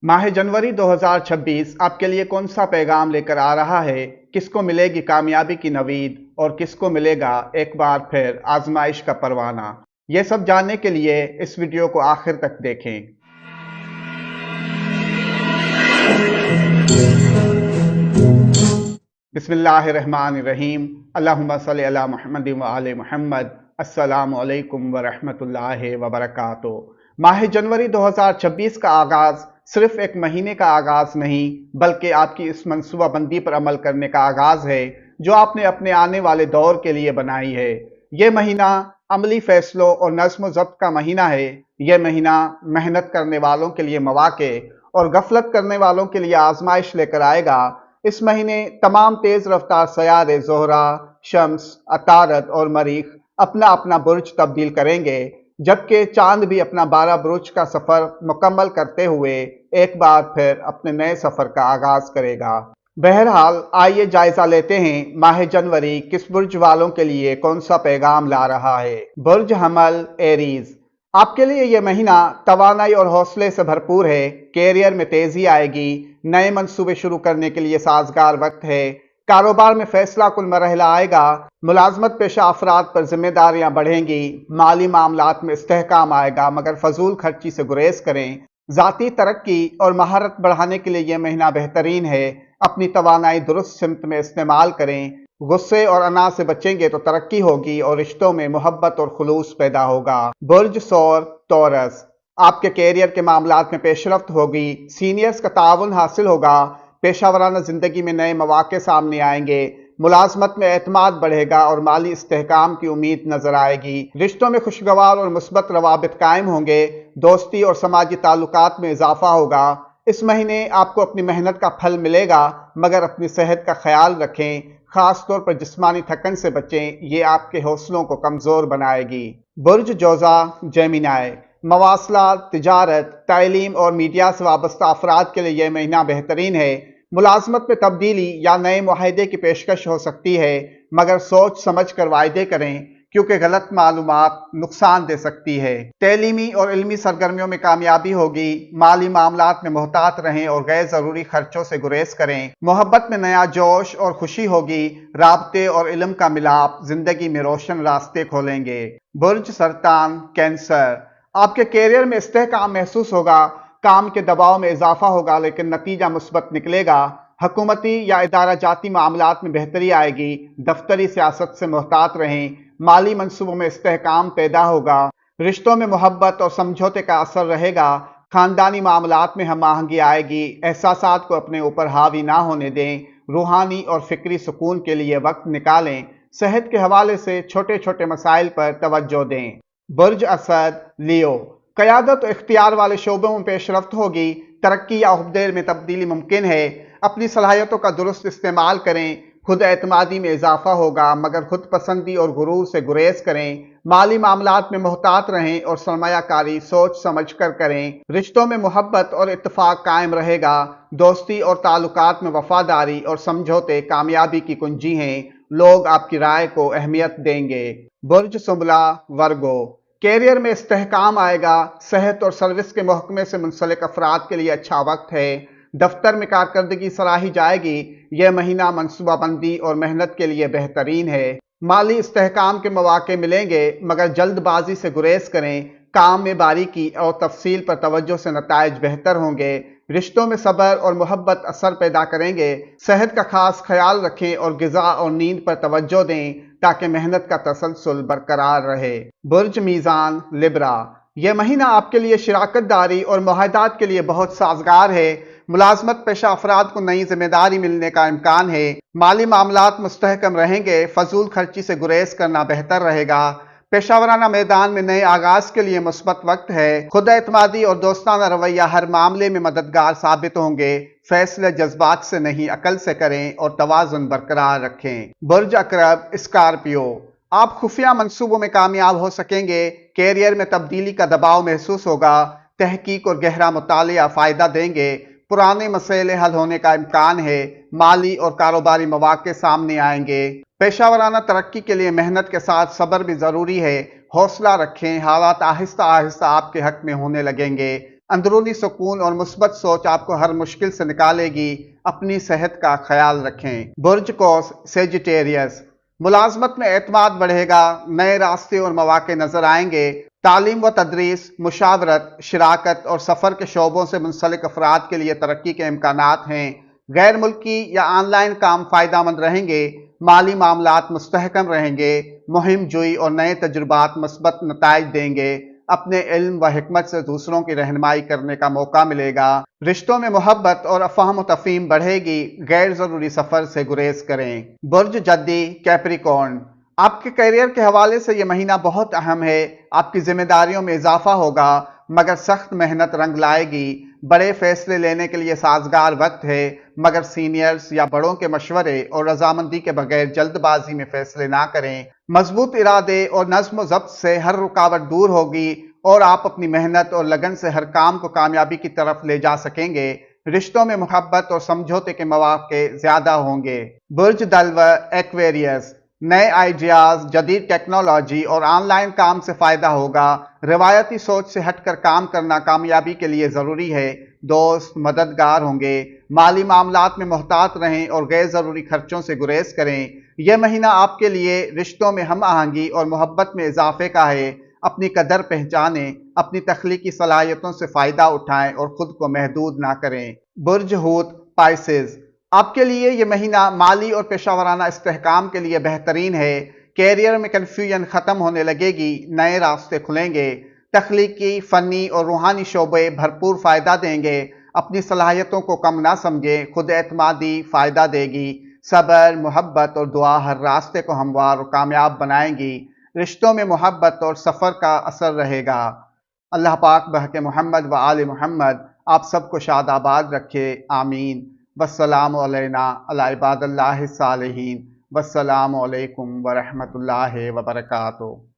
माह जनवरी 2026 आपके लिए कौन सा पैगाम लेकर आ रहा है? किसको मिलेगी कामयाबी की नवीद और किसको मिलेगा एक बार फिर आजमाइश का परवाना? ये सब जानने के लिए इस वीडियो को आखिर तक देखें। बिस्मिल्लाहिर्रहमानिर्रहीम। अल्लाहुम्मा सल्लि अला मुहम्मद व आले मुहम्मद। अस्सलामु अलैकुम व रहमतुल्लाहि व बरकातुहू। माह जनवरी 2026 का आगाज सिर्फ एक महीने का आगाज नहीं, बल्कि आपकी इस मंसूबाबंदी पर अमल करने का आगाज है जो आपने अपने आने वाले दौर के लिए बनाई है। ये महीना अमली फैसलों और नज़्म ज़ब्त का महीना है। ये महीना मेहनत करने वालों के लिए मौके और गफलत करने वालों के लिए आजमाइश लेकर आएगा। इस महीने तमाम तेज रफ्तार सयारे ज़ोहरा, शम्स, अतारद और मरीख अपना अपना बुर्ज तब्दील करेंगे, जबकि चांद भी अपना 12 बुर्ज का सफर मुकम्मल करते हुए एक बार फिर अपने नए सफर का आगाज करेगा। बहरहाल आइए जायजा लेते हैं माह जनवरी किस बुर्ज वालों के लिए कौन सा पैगाम ला रहा है। बुर्ज हमल एरीज, आपके लिए यह महीना तवानाई और हौसले से भरपूर है। कैरियर में तेजी आएगी, नए मंसूबे शुरू करने के लिए साजगार वक्त है। कारोबार में फैसला कुल मरहला आएगा, मुलाजमत पेशा अफराद पर जिम्मेदारियां बढ़ेंगी। माली मामलात में इस्तेहकाम आएगा, मगर फजूल खर्ची से गुरेज करें। ज़ाती तरक्की और महारत बढ़ाने के लिए यह महीना बेहतरीन है। अपनी तवानाई दुरुस्त सिमत में इस्तेमाल करें। गुस्से और अना से बचेंगे तो तरक्की होगी और रिश्तों में मोहब्बत और खुलूस पैदा होगा। बुर्ज सौर टॉरस, आपके कैरियर के मामलात में पेशरफ्त होगी, सीनियर्स का ताउन हासिल होगा। पेशावराना जिंदगी में नए मौके सामने आएंगे, मुलाजमत में एतमाद बढ़ेगा और माली इस्तेहकाम की उम्मीद नजर आएगी। रिश्तों में खुशगवार और मुस्बत रवाबित कायम होंगे, दोस्ती और समाजी ताल्लुकात में इजाफा होगा। इस महीने आपको अपनी मेहनत का फल मिलेगा, मगर अपनी सेहत का ख्याल रखें, खास तौर पर जिस्मानी थकन से बचें, ये आपके हौसलों को कमजोर बनाएगी। बुर्ज जोजा जेमिनाई, मवासलात, तिजारत, तालीम और मीडिया से वाबस्ता अफराद के लिए यह महीना बेहतरीन है। मुलाजमत में तब्दीली या नए मुआहदे की पेशकश हो सकती है, मगर सोच समझ कर वायदे करें, क्योंकि गलत मालूमात नुकसान दे सकती है। तैलीमी और इल्मी सरगर्मियों में कामयाबी होगी। माली मामलात में मोहतात रहें और गैर जरूरी खर्चों से गुरेज करें। मोहब्बत में नया जोश और खुशी होगी। राबते और इल्म का मिलाप जिंदगी में रोशन रास्ते खोलेंगे। बुर्ज सरतान कैंसर, आपके कैरियर में इस्तेहकाम महसूस होगा, काम के दबाव में इजाफा होगा, लेकिन नतीजा मुस्बत निकलेगा। हुकूमती या इदारा जाती मामलात में बेहतरी आएगी। दफ्तरी सियासत से मोहतात रहें। माली मंसूबों में इस्तेहकाम पैदा होगा। रिश्तों में मोहब्बत और समझौते का असर रहेगा। खानदानी मामलात में हम आहंगी आएगी। एहसासात को अपने ऊपर हावी ना होने दें। रूहानी और फिक्री सुकून के लिए वक्त निकालें। सेहत के हवाले से छोटे छोटे मसाइल पर तवज्जो दें। बुर्ज असद लियो, क़यादत और इख्तियार वाले शोबों में पेशरफ्त होगी। तरक्की या उहदे में तब्दीली मुमकिन है। अपनी सलाहियतों का दुरुस्त इस्तेमाल करें। खुद एतमादी में इजाफा होगा, मगर खुद पसंदी और गुरूर से गुरेज करें। माली मामलात में मोहतात रहें और सरमायाकारी सोच समझ कर करें। रिश्तों में मोहब्बत और इत्तेफाक कायम रहेगा। दोस्ती और ताल्लुकात में वफादारी और समझौते कामयाबी की कुंजी हैं। लोग आपकी राय को अहमियत देंगे। बुर्ज सुंबला वर्गो, कैरियर में इस्तेहकाम आएगा। सेहत और सर्विस के महकमे से मुंसलिक अफराद के लिए अच्छा वक्त है। दफ्तर में कारकर्दगी सराही जाएगी। यह महीना मनसूबाबंदी और मेहनत के लिए बेहतरीन है। माली इस्तेहकाम के मौके मिलेंगे, मगर जल्दबाजी से गुरेज करें। काम में बारीकी और तफसील पर तवज्जो से नताइज बेहतर होंगे। रिश्तों में सब्र और मोहब्बत असर पैदा करेंगे। सेहत का खास ख्याल रखें और ग़िज़ा और नींद पर तवज्जो दें, ताकि मेहनत का तसलसल बरकरार रहे। बुर्ज मीज़ान लिब्रा, यह महीना आपके लिए शिराकत दारी और मुआहदात के लिए बहुत साजगार है। मुलाजमत पेशा अफराद को नई जिम्मेदारी मिलने का इम्कान है। माली मामलात मुस्तहकम रहेंगे। फजूल खर्ची से गुरेज करना बेहतर रहेगा। पेशावराना मैदान में नए आगाज के लिए मुस्बत वक्त है। खुद एतमादी और दोस्ताना रवैया हर मामले में मददगार साबित होंगे। फैसले जज्बात से नहीं अकल से करें और तवाज़ुन बरकरार रखें। बुर्ज अकरब स्कॉर्पियो, आप खुफिया मंसूबों में कामयाब हो सकेंगे। कैरियर में तब्दीली का दबाव महसूस होगा। तहकीक और गहरा मुतालिया फायदा देंगे। पुराने मसले हल होने का इम्कान है। माली और कारोबारी मौके सामने आएंगे। पेशावराना तरक्की के लिए मेहनत के साथ सब्र भी जरूरी है। हौसला रखें, हालात आहिस्ता आहिस्ता आपके हक में होने लगेंगे। اندرونی سکون اور مثبت سوچ آپ کو ہر مشکل سے نکالے گی۔ اپنی صحت کا خیال رکھیں۔ برج قوس سیجیٹیریس، ملازمت میں اعتماد بڑھے گا، نئے راستے اور مواقع نظر آئیں گے۔ تعلیم و تدریس، مشاورت، شراکت اور سفر کے شعبوں سے منسلک افراد کے لیے ترقی کے امکانات ہیں۔ غیر ملکی یا آن لائن کام فائدہ مند رہیں گے۔ مالی معاملات مستحکم رہیں گے۔ مہم جوئی اور نئے تجربات مثبت نتائج دیں گے۔ اپنے علم و حکمت سے دوسروں کی رہنمائی کرنے کا موقع ملے گا۔ رشتوں میں محبت اور فہم و تفہیم بڑھے گی۔ غیر ضروری سفر سے گریز کریں۔ برج جدی کیپریکارن، آپ کے کیریئر کے حوالے سے یہ مہینہ بہت اہم ہے۔ آپ کی ذمہ داریوں میں اضافہ ہوگا، مگر سخت محنت رنگ لائے گی۔ بڑے فیصلے لینے کے لیے سازگار وقت ہے، مگر سینئرز یا بڑوں کے مشورے اور رضامندی کے بغیر جلد بازی میں فیصلے نہ کریں۔ مضبوط ارادے اور نظم و ضبط سے ہر رکاوٹ دور ہوگی اور آپ اپنی محنت اور لگن سے ہر کام کو کامیابی کی طرف لے جا سکیں گے۔ رشتوں میں محبت اور سمجھوتے کے مواقع زیادہ ہوں گے۔ برج دلو ایکویریس، نئے آئیڈیاز، جدید ٹیکنالوجی اور آن لائن کام سے فائدہ ہوگا۔ روایتی سوچ سے ہٹ کر کام کرنا کامیابی کے لیے ضروری ہے۔ دوست مددگار ہوں گے۔ مالی معاملات میں محتاط رہیں اور غیر ضروری خرچوں سے گریز کریں۔ یہ مہینہ آپ کے لیے رشتوں میں ہم آہنگی اور محبت میں اضافے کا ہے۔ اپنی قدر پہچانیں، اپنی تخلیقی صلاحیتوں سے فائدہ اٹھائیں اور خود کو محدود نہ کریں۔ برج حوت پائسز، آپ کے لیے یہ مہینہ مالی اور پیشہ ورانہ استحکام کے لیے بہترین ہے۔ کیریئر میں کنفیوژن ختم ہونے لگے گی، نئے راستے کھلیں گے۔ تخلیقی، فنی اور روحانی شعبے بھرپور فائدہ دیں گے۔ اپنی صلاحیتوں کو کم نہ سمجھیں، خود اعتمادی فائدہ دے گی۔ صبر، محبت اور دعا ہر راستے کو ہموار اور کامیاب بنائیں گی۔ رشتوں میں محبت اور سفر کا اثر رہے گا۔ اللہ پاک بحق محمد و آل محمد آپ سب کو شاد آباد رکھے، آمین۔ والسلام علینا علی عباد اللہ الصالحین، والسلام علیکم ورحمۃ اللہ وبرکاتہ۔